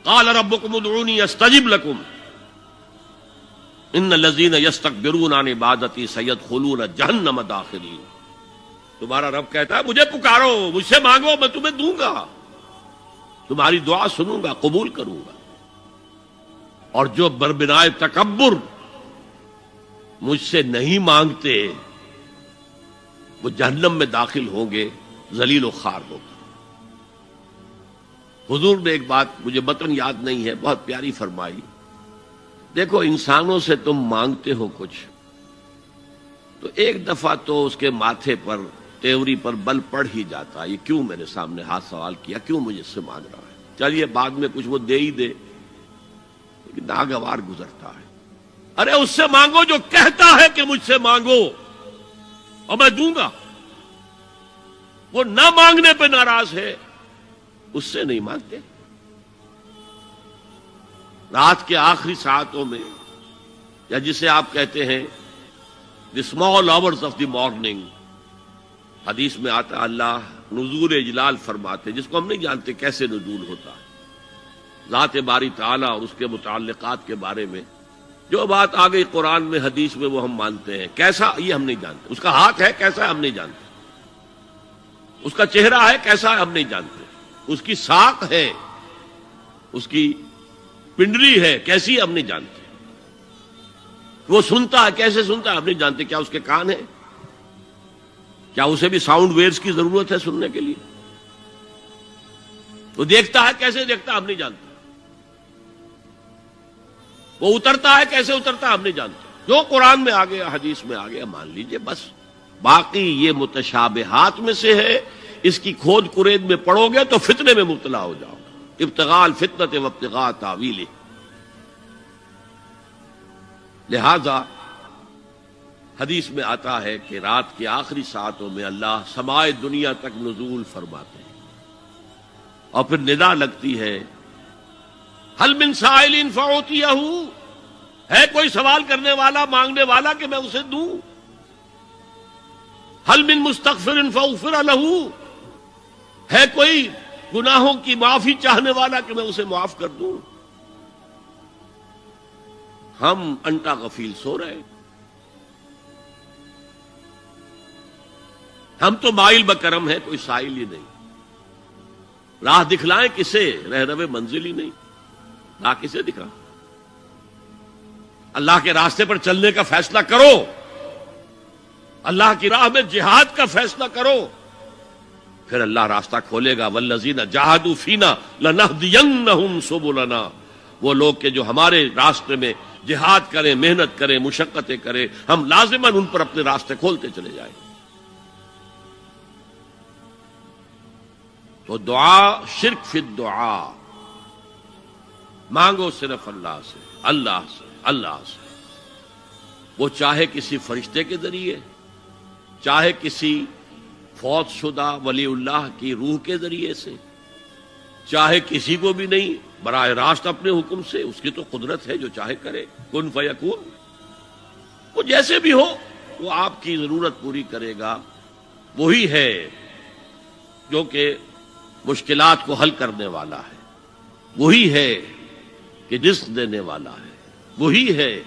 قال ربکم ادعونی استجب لکم ان الذین یستکبرون عن عبادتی سیدخلون جہنم داخرین. تمہارا رب کہتا ہے مجھے پکارو، مجھ سے مانگو، میں تمہیں دوں گا، تمہاری دعا سنوں گا، قبول کروں گا. اور جو بربنائے تکبر مجھ سے نہیں مانگتے وہ جہنم میں داخل ہوں گے، ذلیل و خوار ہو کر. حضور نے ایک بات مجھے متن یاد نہیں ہے، بہت پیاری فرمائی. دیکھو انسانوں سے تم مانگتے ہو کچھ تو ایک دفعہ تو اس کے ماتھے پر، تیوری پر بل پڑ ہی جاتا ہے، یہ کیوں میرے سامنے ہاتھ سوال کیا، کیوں مجھے اس سے مانگ رہا ہے. چلیے بعد میں کچھ وہ دے ہی دے، لیکن ناگوار گزرتا ہے. ارے اس سے مانگو جو کہتا ہے کہ مجھ سے مانگو اور میں دوں گا. وہ نہ مانگنے پہ ناراض ہے، اس سے نہیں مانگتے. رات کے آخری ساعتوں میں، یا جسے آپ کہتے ہیں the small hours of the morning, حدیث میں آتا اللہ نزول اجلال فرماتے، جس کو ہم نہیں جانتے کیسے نزول ہوتا ہے. ذات باری تعالیٰ اور اس کے متعلقات کے بارے میں جو بات آ گئی قرآن میں، حدیث میں، وہ ہم مانتے ہیں. کیسا یہ ہم نہیں جانتے. اس کا ہاتھ ہے کیسا ہے ہم نہیں جانتے. اس کا چہرہ ہے کیسا ہے ہم نہیں جانتے. اس کی ساق ہے، اس کی پنڈلی ہے کیسی ہے ہم نہیں جانتے. وہ سنتا ہے کیسے سنتا ہے ہم نہیں جانتے. کیا اس کے کان ہیں؟ کیا اسے بھی ساؤنڈ ویوز کی ضرورت ہے سننے کے لیے؟ وہ دیکھتا ہے کیسے دیکھتا ہے ہم نہیں جانتے. وہ اترتا ہے کیسے اترتا ہے ہم نہیں جانتے. جو قرآن میں آ گیا، حدیث میں آ گیا، مان لیجئے بس. باقی یہ متشابہات میں سے ہے، اس کی کھود کرید میں پڑو گے تو فتنے میں مبتلا ہو جاؤ. ابتغاء الفتنۃ وابتغاء تاویلہ. لہذا حدیث میں آتا ہے کہ رات کے آخری ساعتوں میں اللہ سمائے دنیا تک نزول فرماتے ہیں اور پھر ندا لگتی ہے حل من سائل فاعطیہ، ہے کوئی سوال کرنے والا، مانگنے والا کہ میں اسے دوں. حل من مستغفر فاغفر لہ، ہے کوئی گناہوں کی معافی چاہنے والا کہ میں اسے معاف کر دوں. ہم انٹا غفیل سو رہے، ہم تو مائل بکرم ہے، کوئی سائل ہی نہیں. راہ دکھلائیں کسے، رہنو منزل ہی نہیں. راہ کسے دکھا؟ اللہ کے راستے پر چلنے کا فیصلہ کرو، اللہ کی راہ میں جہاد کا فیصلہ کرو، پھر اللہ راستہ کھولے گا. والذین جاہدوا فینا لنہدینہم سبلنا. وہ لوگ کہ جو ہمارے راستے میں جہاد کریں، محنت کریں، مشقتیں کریں، ہم لازماً ان پر اپنے راستے کھولتے چلے جائیں. تو دعا شرک فی الدعا. مانگو صرف اللہ سے، اللہ سے، اللہ سے. وہ چاہے کسی فرشتے کے ذریعے، چاہے کسی فوت شدہ ولی اللہ کی روح کے ذریعے سے، چاہے کسی کو بھی نہیں، براہ راست اپنے حکم سے. اس کی تو قدرت ہے، جو چاہے کرے. کن فیکون. وہ جیسے بھی ہو وہ آپ کی ضرورت پوری کرے گا. وہی ہے جو کہ مشکلات کو حل کرنے والا ہے، وہی ہے کہ رزق دینے والا ہے، وہی ہے